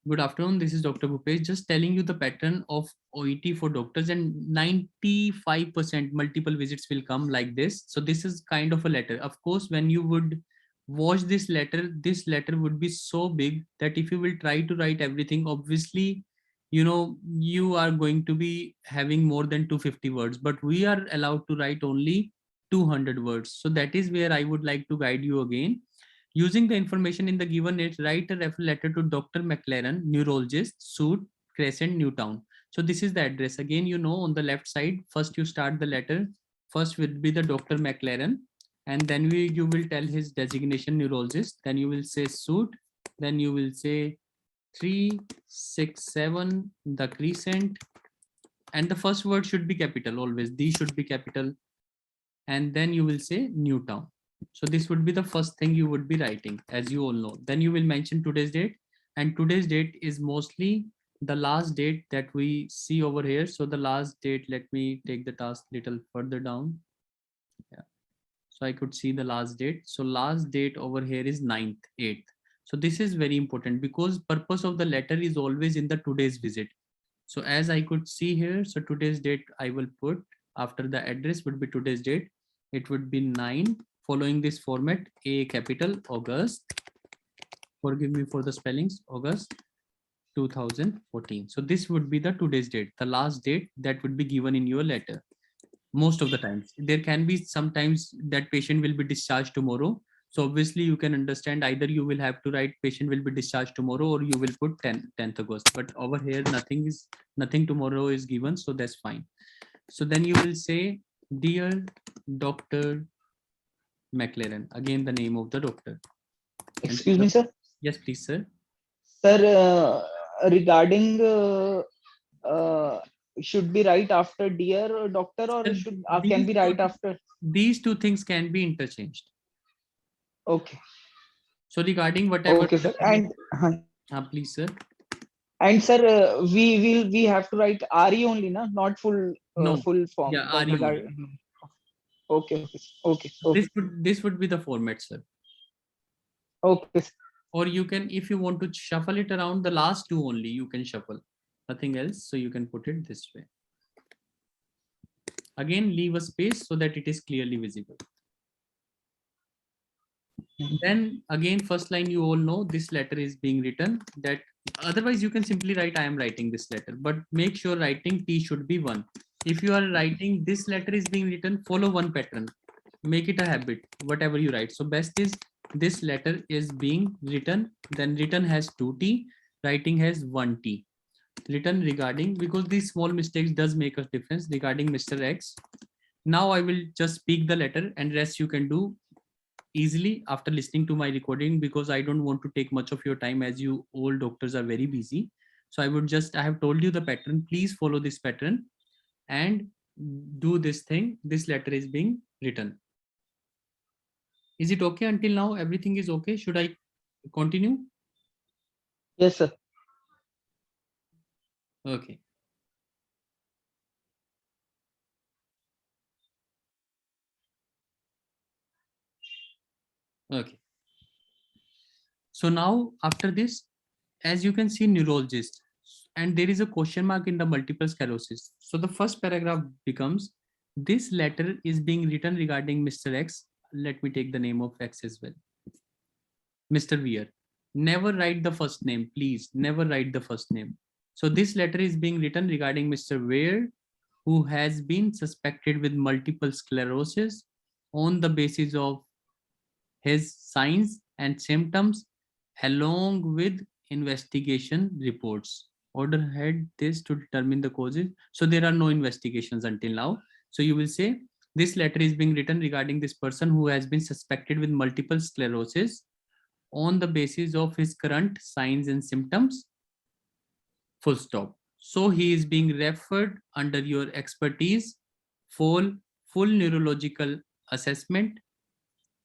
Good afternoon. This is Dr. Bhupesh. Just telling you the pattern of OET for doctors, and 95% multiple visits will come like this. So this is kind of a letter. Of course, when you would watch this letter would be so big that if you will try to write everything, obviously, you are going to be having more than 250 words, but we are allowed to write only 200 words. So that is where I would like to guide you again. Using the information in the given it, write a referral letter to Dr. McLaren, neurologist, Suit, Crescent, Newtown. So this is the address. Again, on the left side, first you start the letter. First will be the Dr. McLaren, and then you will tell his designation neurologist. Then you will say Suit. Then you will say 367 the Crescent, and the first word should be capital always. D should be capital, and then you will say Newtown. So this would be the first thing you would be writing, as you all know. Then you will mention today's date, and today's date is mostly the last date that we see over here. So the last date, let me take the task little further down. Yeah. So I could see the last date. So last date over here is 9th, 8th. So this is very important because purpose of the letter is always in the today's visit. So as I could see here, so today's date I will put after the address would be today's date. It would be 9 following this format, A capital August. Forgive me for the spellings, August 2014. So this would be the today's date, the last date that would be given in your letter. Most of the times there can be sometimes that patient will be discharged tomorrow. So obviously you can understand either you will have to write patient will be discharged tomorrow or you will put 10th August. But over here nothing tomorrow is given, so that's fine. So then you will say, dear Dr. McLaren, again the name of the doctor. Excuse me, sir. Yes, please, sir. Sir, regarding should be right after dear doctor, or Sir, should can these be two, right after? these two things can be interchanged. Okay. So regarding whatever, Okay, sir. please, sir. And sir, we have to write RE only, na? Not full No, full form. yeah, are you only? Okay, okay, okay, okay, This would be the format, sir. okay, sir. Or you can, if you want to shuffle it around, the last two only you can shuffle, nothing else. So you can put it this way. Again, leave a space so that it is clearly visible. Then again, first line, you all know this letter is being written. That otherwise you can simply write I am writing this letter, but make sure writing T should be 1. If you are writing this letter is being written, follow one pattern, make it a habit, whatever you write. So best is this letter is being written, then written has 2T, writing has 1T. Written regarding, because these small mistakes does make a difference, regarding Mr. X. Now I will just speak the letter and rest you can do easily after listening to my recording, because I don't want to take much of your time as you all doctors are very busy. So I have told you the pattern, please follow this pattern and do this thing. This letter is being written. Is it okay until now? Everything is okay? Should I continue? Yes, sir. Okay. Okay. So now after this, as you can see, neurologist, and there is a question mark in the multiple sclerosis. So the first paragraph becomes, this letter is being written regarding Mr. X. Let me take the name of X as well. Mr. Weir. Never write the first name, please. Never write the first name. So this letter is being written regarding Mr. Weir, who has been suspected with multiple sclerosis on the basis of his signs and symptoms along with investigation reports. Order had this to determine the causes. So there are no investigations until now. So you will say this letter is being written regarding this person who has been suspected with multiple sclerosis on the basis of his current signs and symptoms, full stop. So he is being referred under your expertise for full neurological assessment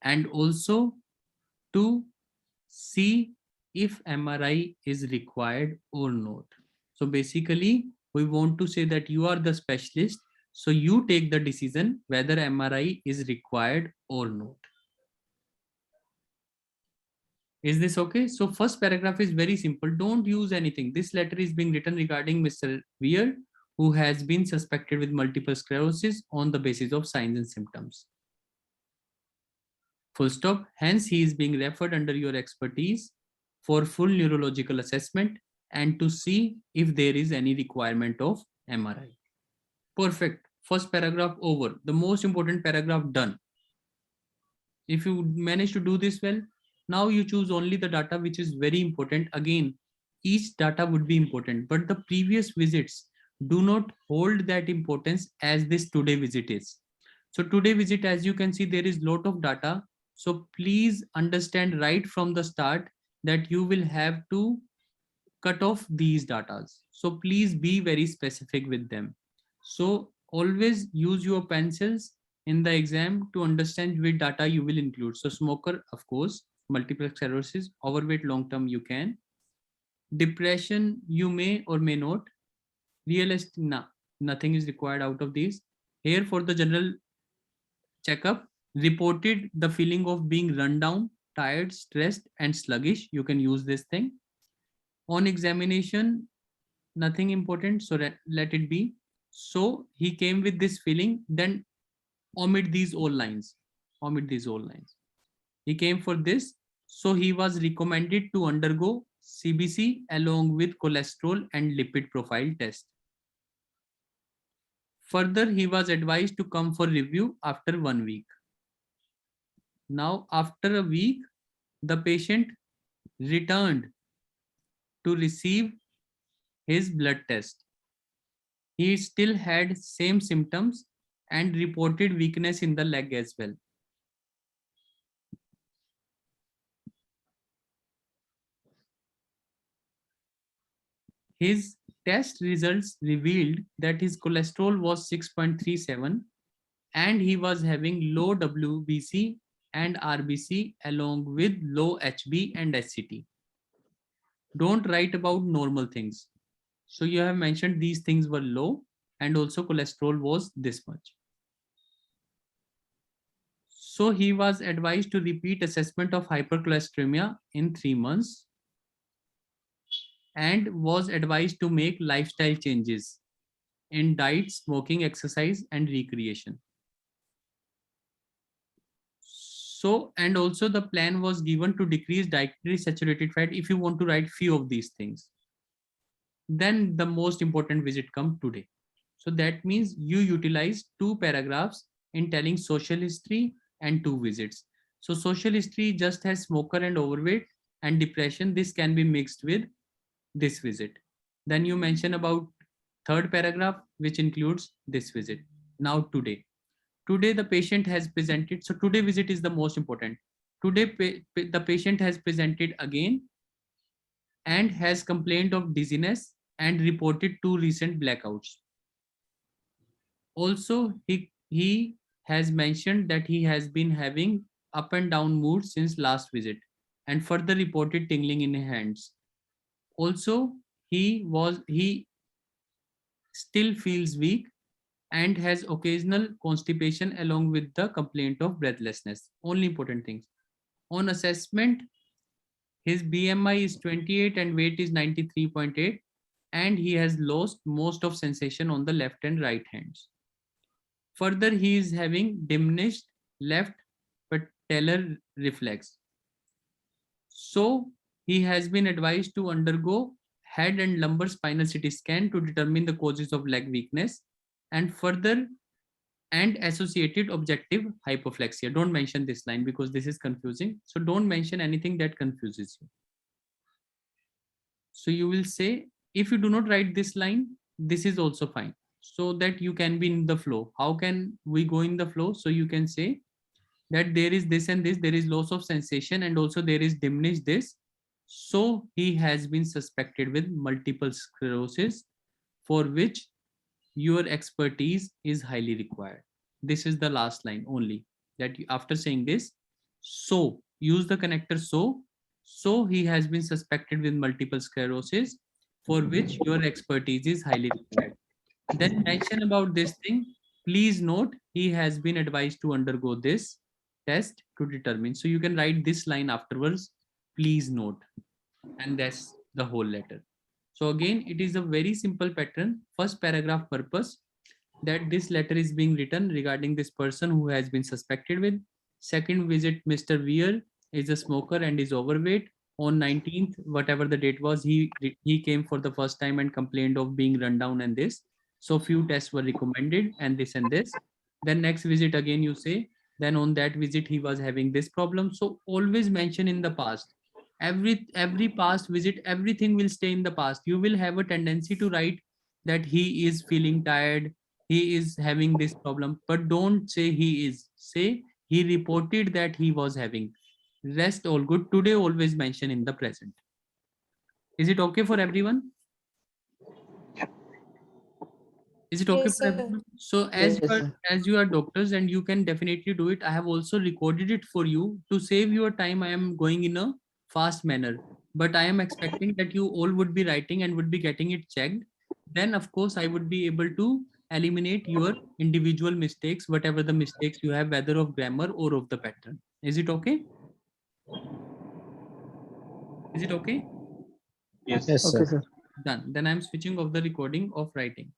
and also to see if MRI is required or not. So basically, we want to say that you are the specialist, so you take the decision whether MRI is required or not. Is this okay? So first paragraph is very simple. Don't use anything. This letter is being written regarding Mr. Weir, who has been suspected with multiple sclerosis on the basis of signs and symptoms. Full stop. Hence, he is being referred under your expertise for full neurological assessment and to see if there is any requirement of MRI. Perfect. First paragraph over. The most important paragraph done. If you manage to do this well, now you choose only the data which is very important. Again, each data would be important, but the previous visits do not hold that importance as this today visit is. So today visit, as you can see, there is lot of data. So please understand right from the start that you will have to cut off these datas. So please be very specific with them. So always use your pencils in the exam to understand which data you will include. So smoker, of course, multiple sclerosis, overweight long term you can. Depression you may or may not. Realistic, nah, nothing is required out of these. Here for the general checkup, reported the feeling of being run down, tired, stressed, and sluggish. You can use this thing. On examination, nothing important, so let it be. So he came with this feeling, then omit these all lines. Omit these all lines. He came for this, so he was recommended to undergo CBC along with cholesterol and lipid profile test. Further, he was advised to come for review after 1 week. Now, after a week, the patient returned to receive his blood test. He still had same symptoms and reported weakness in the leg as well. His test results revealed that his cholesterol was 6.37 and he was having low WBC and RBC along with low HB and HCT. Don't write about normal things. So you have mentioned these things were low and also cholesterol was this much. So he was advised to repeat assessment of hypercholesteremia in 3 months and was advised to make lifestyle changes in diet, smoking, exercise, and recreation. So, and also the plan was given to decrease dietary saturated fat if you want to write few of these things. Then the most important visit come today. So that means you utilize 2 paragraphs in telling social history and 2 visits. So social history just has smoker and overweight and depression. This can be mixed with this visit. Then you mention about 3rd paragraph, which includes this visit. Now today the patient has presented. So today visit is the most important. Today the patient has presented again and has complained of dizziness and reported 2 recent blackouts. Also, he has mentioned that he has been having up and down mood since last visit and further reported tingling in hands. Also, he still feels weak and has occasional constipation along with the complaint of breathlessness. Only important things. On assessment, his BMI is 28 and weight is 93.8 and he has lost most of sensation on the left and right hands. Further, he is having diminished left patellar reflex. So he has been advised to undergo head and lumbar spinal CT scan to determine the causes of leg weakness and further and associated objective hypoflexia. Don't mention this line because this is confusing. So don't mention anything that confuses you. So you will say, if you do not write this line, this is also fine, so that you can be in the flow. How can we go in the flow? So you can say that there is this and this, there is loss of sensation and also there is diminished this. So he has been suspected with multiple sclerosis for which your expertise is highly required. This is the last line only, that you, after saying this, so use the connector so he has been suspected with multiple sclerosis for which your expertise is highly required. Then mention about this thing. Please note he has been advised to undergo this test to determine. So you can write this line afterwards. please note, and that's the whole letter. So again, it is a very simple pattern. First paragraph purpose, that this letter is being written regarding this person who has been suspected with. Second visit, Mr. Weir is a smoker and is overweight. On 19th, whatever the date was, he came for the first time and complained of being run down and this. So few tests were recommended and this and this. Then next visit again you say, then on that visit he was having this problem. So always mention in the past. Every past visit, everything will stay in the past. You will have a tendency to write that he is feeling tired, he is having this problem, but don't say he is, say he reported that he was having. Rest all good. Today always mention in the present. Is it okay for everyone? Is it okay Yes, for sir. everyone? So Yes, sir. as you are doctors and you can definitely do it, I have also recorded it for you to save your time. I am going in a fast manner, but I am expecting that you all would be writing and would be getting it checked. Then of course I would be able to eliminate your individual mistakes, whatever the mistakes you have, whether of grammar or of the pattern. Is it okay? Is it okay? Yes. Yes, Okay, sir. sir. Done. Then I'm switching off the recording of writing.